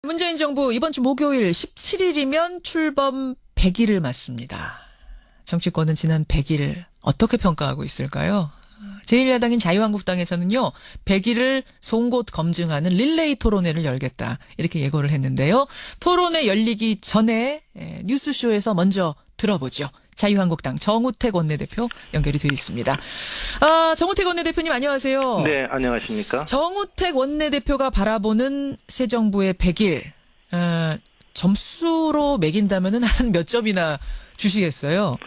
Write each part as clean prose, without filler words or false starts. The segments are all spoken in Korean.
문재인 정부 이번 주 목요일 17일이면 출범 100일을 맞습니다. 정치권은 지난 100일 어떻게 평가하고 있을까요? 제1야당인 자유한국당에서는요, 100일을 송곳 검증하는 릴레이 토론회를 열겠다, 이렇게 예고를 했는데요. 토론회 열리기 전에 뉴스쇼에서 먼저 들어보죠. 자유한국당 정우택 원내대표 연결이 되어 있습니다. 정우택 원내대표님 안녕하세요. 네, 안녕하십니까. 정우택 원내대표가 바라보는 새 정부의 100일, 점수로 매긴다면은 한 몇 점이나 주시겠어요?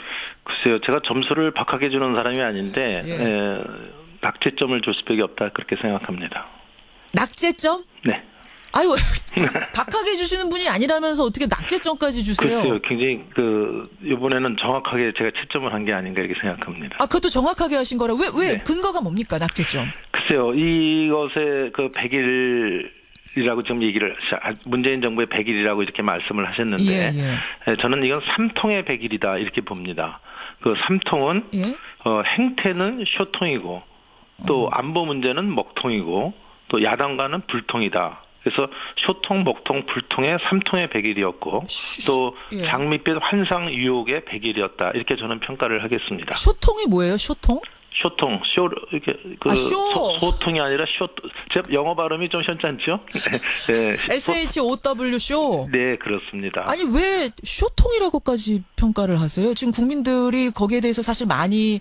글쎄요, 제가 점수를 박하게 주는 사람이 아닌데, 낙제점을 줄 수밖에 없다, 그렇게 생각합니다. 낙제점? 네. 아유, 박하게 주시는 분이 아니라면서 어떻게 낙제점까지 주세요? 글쎄요, 굉장히 이번에는 정확하게 제가 채점을 한 게 아닌가 이렇게 생각합니다. 그것도 정확하게 하신 거라. 왜 네. 근거가 뭡니까, 낙제점? 글쎄요, 이것의 100일이라고 지금 얘기를, 문재인 정부의 100일이라고 이렇게 말씀을 하셨는데, 저는 이건 삼통의 100일이다, 이렇게 봅니다. 그 삼통은, 행태는 쇼통이고, 또 안보 문제는 먹통이고, 또 야당과는 불통이다. 그래서 쇼통, 먹통, 불통의 삼통의 100일이었고 또 장밋빛 환상 유혹의 100일이었다. 이렇게 저는 평가를 하겠습니다. 쇼통이 뭐예요? 쇼통? 쇼통, 이렇게 소통이 아니라 제 영어 발음이 좀 현찮죠? 네. SHOW 쇼. 네, 그렇습니다. 아니 왜 쇼통이라고까지 평가를 하세요? 지금 국민들이 거기에 대해서 사실 많이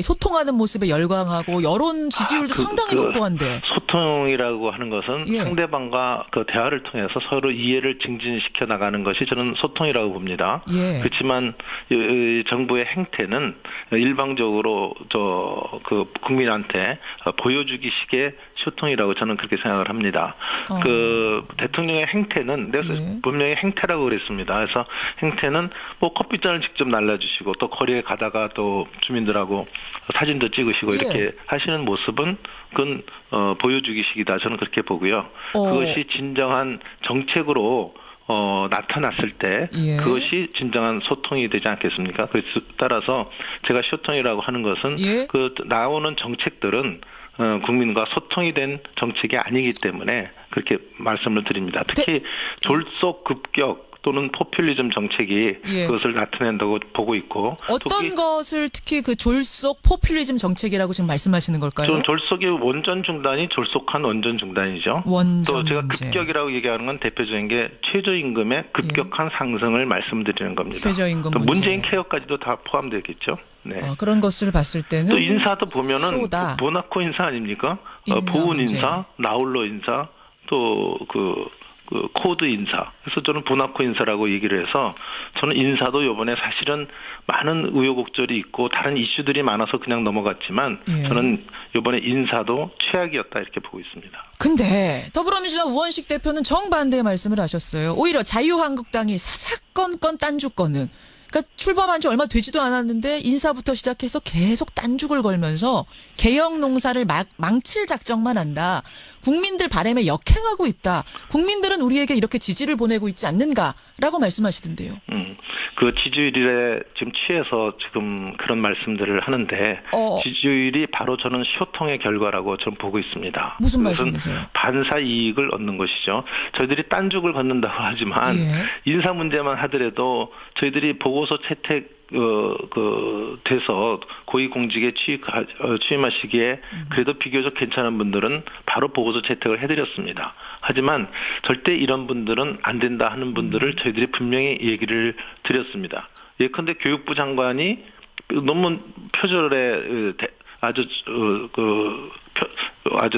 소통하는 모습에 열광하고 여론 지지율도 상당히 높고 한데. 소통이라고 하는 것은 상대방과 그 대화를 통해서 서로 이해를 증진시켜 나가는 것이 저는 소통이라고 봅니다. 그렇지만 정부의 행태는 일방적으로 국민한테 보여주기식의 소통이라고 저는 그렇게 생각을 합니다. 그 대통령의 행태는 내가 분명히 행태라고 그랬습니다. 그래서 행태는 뭐 커피잔을 직접 날라주시고 또 거리에 가다가 또 주민들하고 사진도 찍으시고 이렇게 하시는 모습은 그건 보여주기식이다. 저는 그렇게 보고요. 그것이 진정한 정책으로 나타났을 때 그것이 진정한 소통이 되지 않겠습니까? 그래서 따라서 제가 소통이라고 하는 것은 그 나오는 정책들은 국민과 소통이 된 정책이 아니기 때문에 그렇게 말씀을 드립니다. 특히 졸속급격 또는 포퓰리즘 정책이 그것을 나타낸다고 보고 있고. 어떤 것을 특히 그 졸속 포퓰리즘 정책이라고 지금 말씀하시는 걸까요? 좀 졸속의 원전 중단이 졸속한 원전 중단이죠. 또 제가 급격이라고 얘기하는 건 대표적인 게 최저임금의 급격한 상승을 말씀드리는 겁니다. 최저임금 또 문재인 케어까지도 다 포함되겠죠. 네. 그런 것을 봤을 때는 또 인사도 보면은 모나코 인사 아닙니까? 보훈 인사, 나홀로 인사, 또 코드 인사. 그래서 저는 보나코 인사라고 얘기를 해서 저는 인사도 이번에 사실은 많은 우여곡절이 있고 다른 이슈들이 많아서 그냥 넘어갔지만 저는 이번에 인사도 최악이었다 이렇게 보고 있습니다. 근데 더불어민주당 우원식 대표는 정반대의 말씀을 하셨어요. 오히려 자유한국당이 사사건건 딴주건은 그러니까 출범한 지 얼마 되지도 않았는데 인사부터 시작해서 계속 딴죽을 걸면서 개혁 농사를 망칠 작정만 한다. 국민들 바람에 역행하고 있다. 국민들은 우리에게 이렇게 지지를 보내고 있지 않는가라고 말씀하시던데요. 그 지지율에 지금 취해서 지금 그런 말씀들을 하는데 지지율이 바로 저는 쇼통의 결과라고 저는 보고 있습니다. 무슨 말씀이세요? 반사 이익을 얻는 것이죠. 저희들이 딴죽을 걷는다고 하지만 인사 문제만 하더라도 저희들이 보고서 채택 돼서 고위공직에 취임하시기에 그래도 비교적 괜찮은 분들은 바로 보고서 채택을 해드렸습니다. 하지만 절대 이런 분들은 안 된다 하는 분들을 저희들이 분명히 얘기를 드렸습니다. 예컨대 교육부 장관이 논문 표절에 아주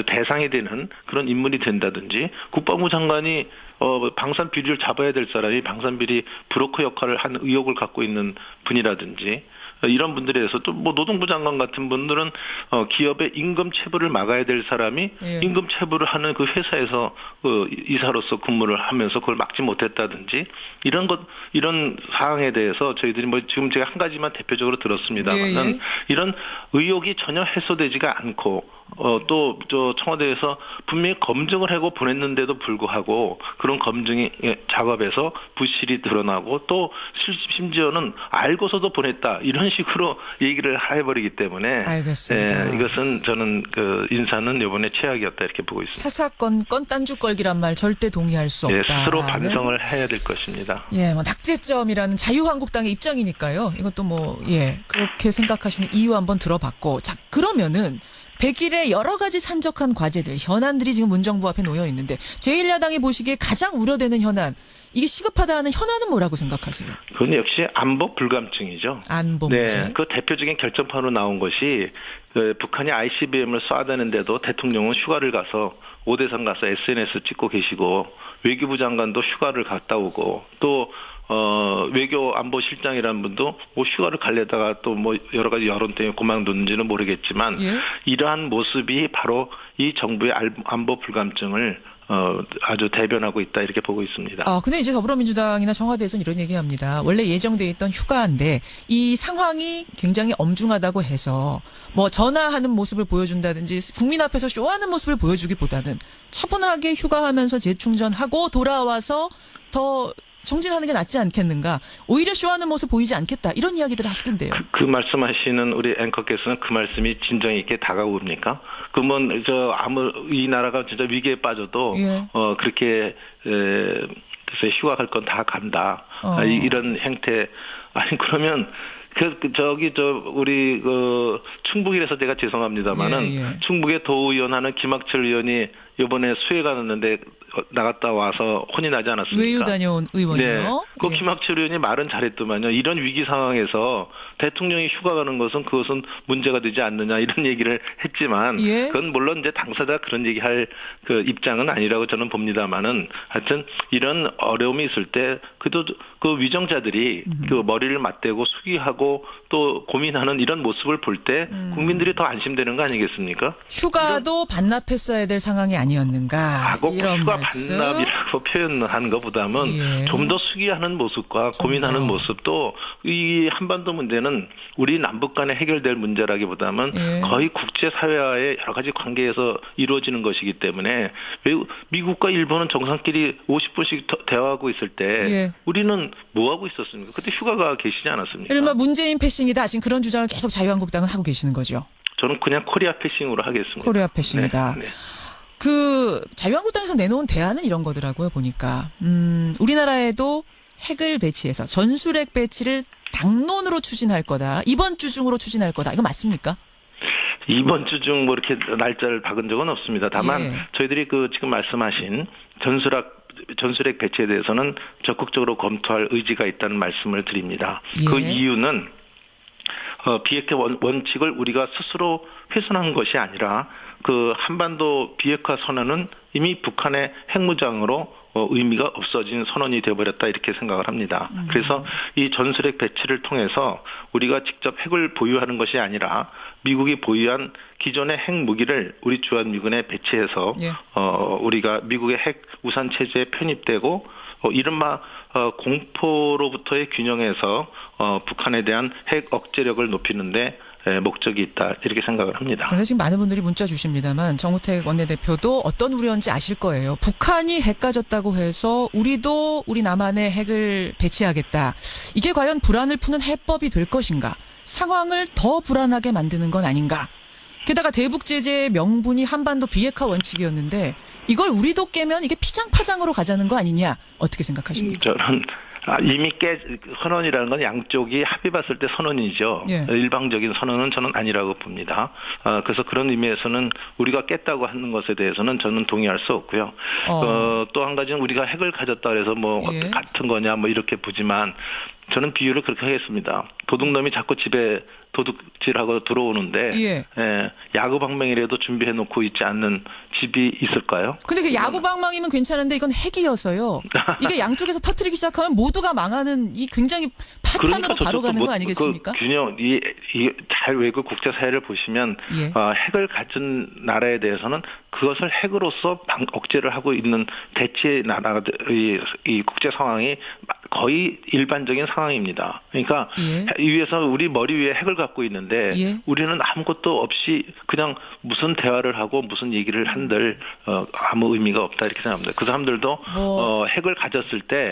대상이 되는 그런 인물이 된다든지 국방부 장관이 방산 비리를 잡아야 될 사람이 방산 비리 브로커 역할을 한 의혹을 갖고 있는 분이라든지 이런 분들에 대해서 또 뭐 노동부 장관 같은 분들은 기업의 임금 체불을 막아야 될 사람이 임금 체불을 하는 그 회사에서 이사로서 근무를 하면서 그걸 막지 못했다든지 이런 사항에 대해서 저희들이 뭐 지금 제가 한 가지만 대표적으로 들었습니다만은 이런 의혹이 전혀 해소되지가 않고 또 청와대에서 분명히 검증을 하고 보냈는데도 불구하고 그런 검증 작업에서 부실이 드러나고 또 심지어는 알고서도 보냈다 이런 식으로 얘기를 해버리기 때문에 알겠습니다. 이것은 저는 그 인사는 이번에 최악이었다 이렇게 보고 있습니다. 사사건 딴죽걸기란 말 절대 동의할 수 없다. 스스로 반성을 해야 될 것입니다. 낙제점이라는 자유한국당의 입장이니까요. 이것도 그렇게 생각하시는 이유 한번 들어봤고, 자 그러면은 100일에 여러 가지 산적한 과제들, 현안들이 지금 문정부 앞에 놓여 있는데 제1야당이 보시기에 가장 우려되는 현안, 이게 시급하다 하는 현안은 뭐라고 생각하세요? 그건 역시 안보 불감증이죠. 안보 문제. 네, 그 대표적인 결정판으로 나온 것이 북한이 ICBM을 쏴대는데도 대통령은 휴가를 가서 오대산 가서 SNS 찍고 계시고 외교부 장관도 휴가를 갔다 오고 또 외교 안보실장이라는 분도 휴가를 가려다가 또 여러 가지 여론 때문에 그만뒀는지는 모르겠지만 이러한 모습이 바로 이 정부의 안보 불감증을 아주 대변하고 있다 이렇게 보고 있습니다. 근데 이제 더불어민주당이나 청와대에서는 이런 얘기합니다. 원래 예정돼 있던 휴가인데 이 상황이 굉장히 엄중하다고 해서 전화하는 모습을 보여준다든지 국민 앞에서 쇼하는 모습을 보여주기보다는 차분하게 휴가하면서 재충전하고 돌아와서 더 정진하는 게 낫지 않겠는가. 오히려 쇼하는 모습 보이지 않겠다. 이런 이야기들을 하시던데요. 그 말씀하시는 우리 앵커께서는 그 말씀이 진정 있게 다가옵니까? 그러면 이 나라가 진짜 위기에 빠져도 그렇게 글쎄 휴가 갈 건 다 간다. 이런 행태. 아니 그러면 우리 충북이라서 제가 죄송합니다만은 충북의 도의원 하는 김학철 의원이 이번에 수해 갔는데 나갔다 와서 혼이 나지 않았습니까? 외유 다녀온 의원이요? 네. 그 김학철 의원이 말은 잘했더만요. 이런 위기 상황에서 대통령이 휴가 가는 그것은 문제가 되지 않느냐 이런 얘기를 했지만 그건 물론 이제 당사자가 그런 얘기할 그 입장은 아니라고 저는 봅니다만은 하여튼 이런 어려움이 있을 때 그래도 그 위정자들이 그 머리를 맞대고 수기하고 또 고민하는 이런 모습을 볼 때 국민들이 더 안심되는 거 아니겠습니까? 휴가도 반납했어야 될 상황이 아니었는가? 이런 휴가 반납이라고 표현한 것보다는 좀 더 수기하는 모습과 고민하는 모습도 이 한반도 문제는 우리 남북 간에 해결될 문제라기보다는 거의 국제사회와의 여러 가지 관계에서 이루어지는 것이기 때문에 미국과 일본은 정상끼리 50분씩 대화하고 있을 때 우리는 뭐 하고 있었습니까? 그때 휴가가 계시지 않았습니까? 이른바 문재인 패싱이다. 지금 그런 주장을 계속 자유한국당은 하고 계시는 거죠? 저는 그냥 코리아 패싱으로 하겠습니다. 코리아 패싱이다. 네. 그 자유한국당에서 내놓은 대안은 이런 거더라고요. 보니까 우리나라에도 핵을 배치해서 전술핵 배치를 당론으로 추진할 거다. 이번 주 중으로 추진할 거다. 이거 맞습니까? 이번 주 중 이렇게 날짜를 박은 적은 없습니다. 다만 저희들이 지금 말씀하신 전술핵 배치에 대해서는 적극적으로 검토할 의지가 있다는 말씀을 드립니다. 그 이유는 비핵화 원칙을 우리가 스스로 훼손한 것이 아니라 그 한반도 비핵화 선언은 이미 북한의 핵무장으로 의미가 없어진 선언이 되어버렸다 이렇게 생각을 합니다. 그래서 이 전술핵 배치를 통해서 우리가 직접 핵을 보유하는 것이 아니라 미국이 보유한 기존의 핵무기를 우리 주한미군에 배치해서 우리가 미국의 핵 우산 체제에 편입되고 이른바 공포로부터의 균형에서 북한에 대한 핵 억제력을 높이는데 목적이 있다 이렇게 생각을 합니다. 그런데 지금 많은 분들이 문자 주십니다만 정우택 원내대표도 어떤 우려인지 아실 거예요. 북한이 핵 가졌다고 해서 우리도 우리 남한에 핵을 배치하겠다. 이게 과연 불안을 푸는 해법이 될 것인가? 상황을 더 불안하게 만드는 건 아닌가? 게다가 대북 제재의 명분이 한반도 비핵화 원칙이었는데 이걸 우리도 깨면 이게 피장파장으로 가자는 거 아니냐? 어떻게 생각하십니까? 저는 이미 선언이라는 건 양쪽이 합의 봤을 때 선언이죠. 일방적인 선언은 저는 아니라고 봅니다. 그래서 그런 의미에서는 우리가 깼다고 하는 것에 대해서는 저는 동의할 수 없고요. 또 한 가지는 우리가 핵을 가졌다 그래서 같은 거냐 이렇게 보지만 저는 비유를 그렇게 하겠습니다. 도둑놈이 자꾸 집에 도둑질하고 들어오는데 야구방망이라도 준비해놓고 있지 않는 집이 있을까요? 근데 그 야구방망이면 괜찮은데 이건 핵이어서요. 이게 양쪽에서 터뜨리기 시작하면 모두가 망하는 이 굉장히 파탄으로 바로 가는 거 아니겠습니까? 그 균형, 잘 외국 국제사회를 보시면 핵을 가진 나라에 대해서는 그것을 핵으로서 억제를 하고 있는 대치의 나라들이 이 국제 상황이 거의 일반적인 상황입니다. 그러니까 위에서 우리 머리 위에 핵을 갖고 있는데 우리는 아무것도 없이 그냥 무슨 대화를 하고 무슨 얘기를 한들 아무 의미가 없다 이렇게 생각합니다. 그 사람들도 핵을 가졌을 때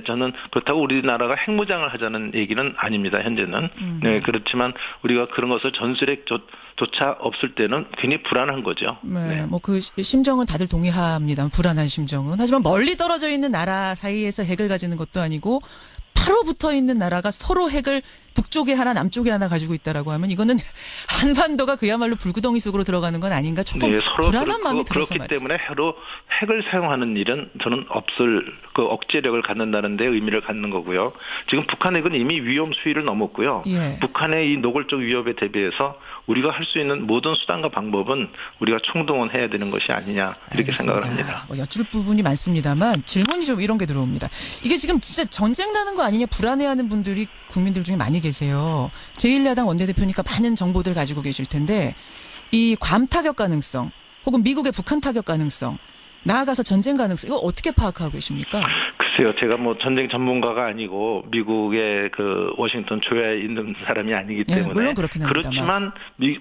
저는 그렇다고 우리나라가 핵무장을 하자는 얘기는 아닙니다. 현재는. 네, 그렇지만 우리가 그런 것을 전술핵조차 없을 때는 괜히 불안한 거죠. 네. 뭐 그 심정은 다들 동의합니다. 불안한 심정은. 하지만 멀리 떨어져 있는 나라 사이에서 핵을 가지는 것도 아니고 바로 붙어 있는 나라가 서로 핵을 북쪽에 하나 남쪽에 하나 가지고 있다라고 하면 이거는 한반도가 그야말로 불구덩이 속으로 들어가는 건 아닌가 조금 불안한 마음이 들어서 그렇기 때문에 핵을 사용하는 일은 저는 없을 그 억제력을 갖는다는 데 의미를 갖는 거고요. 지금 북한 핵은 이미 위험 수위를 넘었고요. 북한의 이 노골적 위협에 대비해서 우리가 할 수 있는 모든 수단과 방법은 우리가 총동원해야 되는 것이 아니냐 이렇게 생각을 합니다. 여쭐 부분이 많습니다만 질문이 좀 이런 게 들어옵니다. 이게 지금 진짜 전쟁 나는 거 아니냐 불안해하는 분들이 국민들 중에 많이 계세요. 제1야당 원내대표니까 많은 정보들 가지고 계실 텐데 이 괌 타격 가능성 혹은 미국의 북한 타격 가능성 나아가서 전쟁 가능성 이거 어떻게 파악하고 계십니까? 글쎄요. 제가 뭐 전쟁 전문가가 아니고 미국의 그 워싱턴 조야에 있는 사람이 아니기 때문에 물론 그렇긴 합니다만. 그렇지만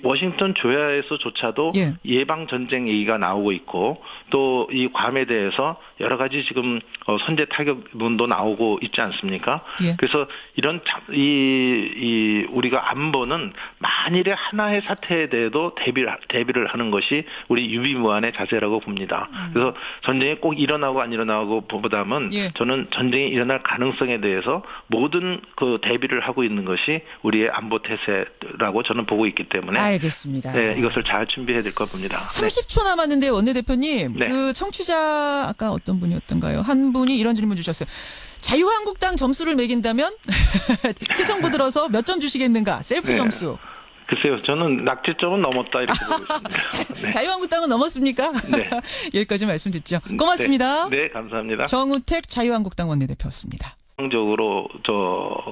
워싱턴 조야에서조차도 예방 전쟁 얘기가 나오고 있고 또 이 괌에 대해서 여러 가지 지금 선제 타격론도 나오고 있지 않습니까? 그래서 이런 우리가 안보는 만일의 하나의 사태에 대해도 대비를 하는 것이 우리 유비무환의 자세라고 봅니다. 그래서 전쟁이 꼭 일어나고 안 일어나고 보다는 저는 전쟁이 일어날 가능성에 대해서 모든 그 대비를 하고 있는 것이 우리의 안보 태세라고 저는 보고 있기 때문에 알겠습니다. 네, 이것을 잘 준비해야 될 것 봅니다. 30초 남았는데 원내대표님 그 청취자 아까 어떤 분이었던가요? 한 분이 이런 질문 주셨어요. 자유한국당 점수를 매긴다면 새 정부 들어서 몇 점 주시겠는가? 셀프 점수. 글쎄요. 저는 낙제점은 넘었다 이렇게 보고 있습니다. 자유한국당은 넘었습니까? 여기까지 말씀 듣죠. 고맙습니다. 네, 감사합니다. 정우택 자유한국당 원내대표였습니다. 적으로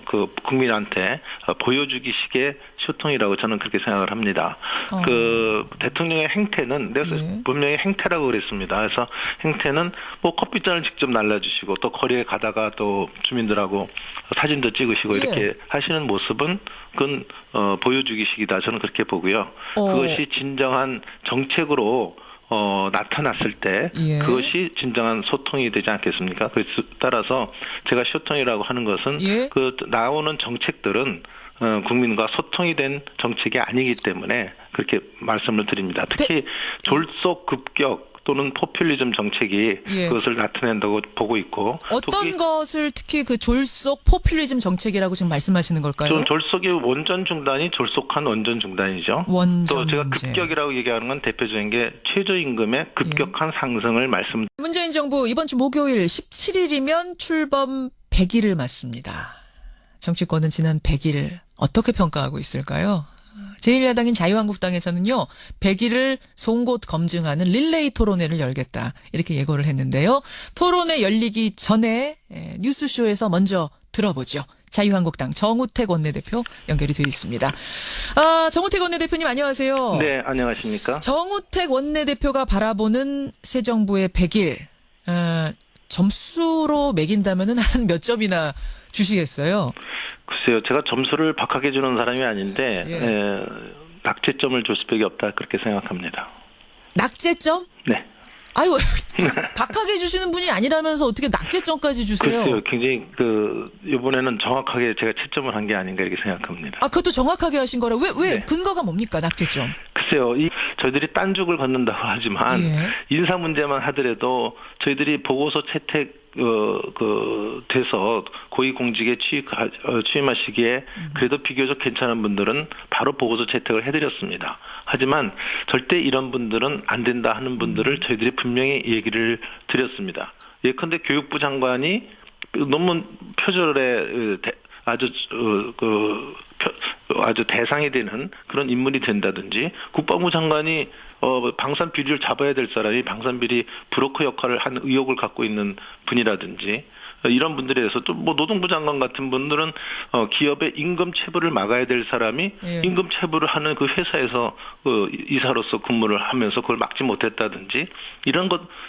그 국민한테 보여주기식의 소통이라고 저는 그렇게 생각을 합니다. 그 대통령의 행태는 내가 분명히 행태라고 그랬습니다. 그래서 행태는 뭐 커피잔을 직접 날라주시고 또 거리에 가다가 또 주민들하고 사진도 찍으시고 이렇게 하시는 모습은 그건 보여주기식이다. 저는 그렇게 보고요. 그것이 진정한 정책으로 나타났을 때 그것이 진정한 소통이 되지 않겠습니까? 그래서 따라서 제가 소통이라고 하는 것은 그 나오는 정책들은 국민과 소통이 된 정책이 아니기 때문에 그렇게 말씀을 드립니다. 특히 졸속 급격 또는 포퓰리즘 정책이 그것을 나타낸다고 보고 있고 어떤 것을 특히 그 졸속 포퓰리즘 정책이라고 지금 말씀하시는 걸까요? 좀 졸속의 원전 중단이 졸속한 원전 중단이죠. 또 제가 급격이라고 얘기하는 건 대표적인 게 최저임금의 급격한 상승을 문재인 정부 이번 주 목요일 17일이면 출범 100일을 맞습니다. 정치권은 지난 100일 어떻게 평가하고 있을까요? 제1야당인 자유한국당에서는요. 100일을 송곳 검증하는 릴레이 토론회를 열겠다. 이렇게 예고를 했는데요. 토론회 열리기 전에 뉴스쇼에서 먼저 들어보죠. 자유한국당 정우택 원내대표 연결이 되어 있습니다. 정우택 원내대표님 안녕하세요. 네, 안녕하십니까. 정우택 원내대표가 바라보는 새 정부의 100일 점수로 매긴다면은 한 몇 점이나 주시겠어요? 글쎄요. 제가 점수를 박하게 주는 사람이 아닌데 낙제점을 줄 수밖에 없다 그렇게 생각합니다. 낙제점? 네. 아유, 박하게 주시는 분이 아니라면서 어떻게 낙제점까지 주세요? 글쎄요. 굉장히 이번에는 정확하게 제가 채점을 한 게 아닌가 이렇게 생각합니다. 그것도 정확하게 하신 거라 왜 근거가 뭡니까 낙제점? 글쎄요. 저희들이 딴죽을 걷는다고 하지만 인사 문제만 하더라도 저희들이 보고서 채택 돼서 고위공직에 취임하시기에 그래도 비교적 괜찮은 분들은 바로 보고서 채택을 해드렸습니다. 하지만 절대 이런 분들은 안 된다 하는 분들을 저희들이 분명히 얘기를 드렸습니다. 예컨대 교육부 장관이 논문 표절에 아주 대상이 되는 그런 인물이 된다든지 국방부 장관이 방산 비리를 잡아야 될 사람이 방산 비리 브로커 역할을 한 의혹을 갖고 있는 분이라든지 이런 분들에 대해서 또 뭐 노동부 장관 같은 분들은 기업의 임금 체불을 막아야 될 사람이 예. 임금 체불을 하는 그 회사에서 이사로서 근무를 하면서 그걸 막지 못했다든지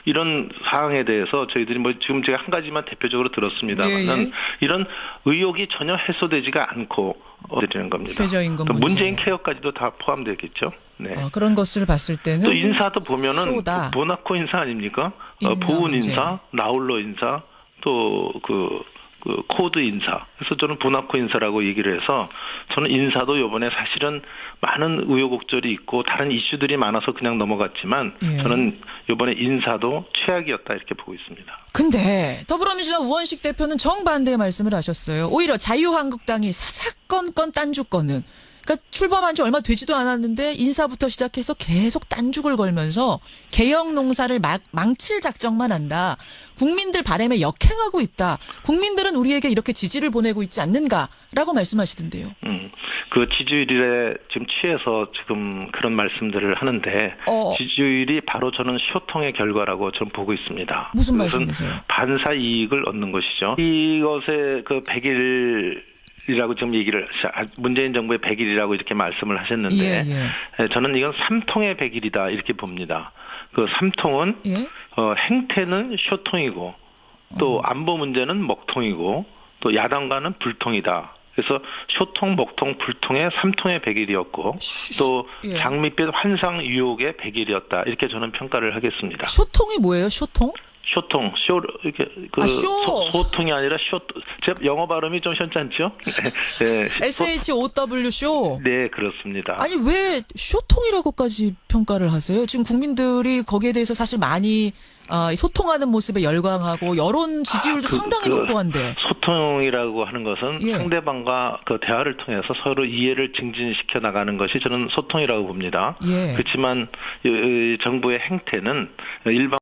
이런 사항에 대해서 저희들이 뭐 지금 제가 한 가지만 대표적으로 들었습니다만은 예. 이런 의혹이 전혀 해소되지가 않고 드리는 겁니다. 최저임금 또 문제. 문재인 케어까지도 다 포함되겠죠. 네. 그런 것을 봤을 때는 또 인사도 보면은 쇼다. 모나코 인사 아닙니까? 인사 보훈 문제. 인사, 나홀로 인사, 또 그 코드 인사. 그래서 저는 보나코 인사라고 얘기를 해서 저는 인사도 이번에 사실은 많은 우여곡절이 있고 다른 이슈들이 많아서 그냥 넘어갔지만 예. 저는 이번에 인사도 최악이었다 이렇게 보고 있습니다. 근데 더불어민주당 우원식 대표는 정반대의 말씀을 하셨어요. 오히려 자유한국당이 사사건건 딴주건은 그러니까 출범한 지 얼마 되지도 않았는데 인사부터 시작해서 계속 딴죽을 걸면서 개혁 농사를 망칠 작정만 한다. 국민들 바람에 역행하고 있다. 국민들은 우리에게 이렇게 지지를 보내고 있지 않는가라고 말씀하시던데요. 그 지지율에 지금 취해서 지금 그런 말씀들을 하는데 지지율이 바로 저는 쇼통의 결과라고 저는 보고 있습니다. 무슨 말씀이세요? 반사 이익을 얻는 것이죠. 이것의 그 100일 이라고 지금 얘기를 문재인 정부의 100일이라고 이렇게 말씀을 하셨는데 저는 이건 3통의 100일이다 이렇게 봅니다. 그 3통은 행태는 쇼통이고 또 안보 문제는 먹통이고 또 야당과는 불통이다. 그래서 쇼통, 먹통, 불통의 3통의 100일이었고 또 장밋빛 환상 유혹의 100일이었다. 이렇게 저는 평가를 하겠습니다. 쇼통이 뭐예요? 쇼통? 쇼통, 이렇게 소통이 아니라 제 영어 발음이 좀 현찮죠? 네. SHOW 쇼. 네, 그렇습니다. 아니 왜 쇼통이라고까지 평가를 하세요? 지금 국민들이 거기에 대해서 사실 많이 소통하는 모습에 열광하고 여론 지지율도 상당히 높고한데. 소통이라고 하는 것은 상대방과 그 대화를 통해서 서로 이해를 증진시켜 나가는 것이 저는 소통이라고 봅니다. 그렇지만 정부의 행태는 일반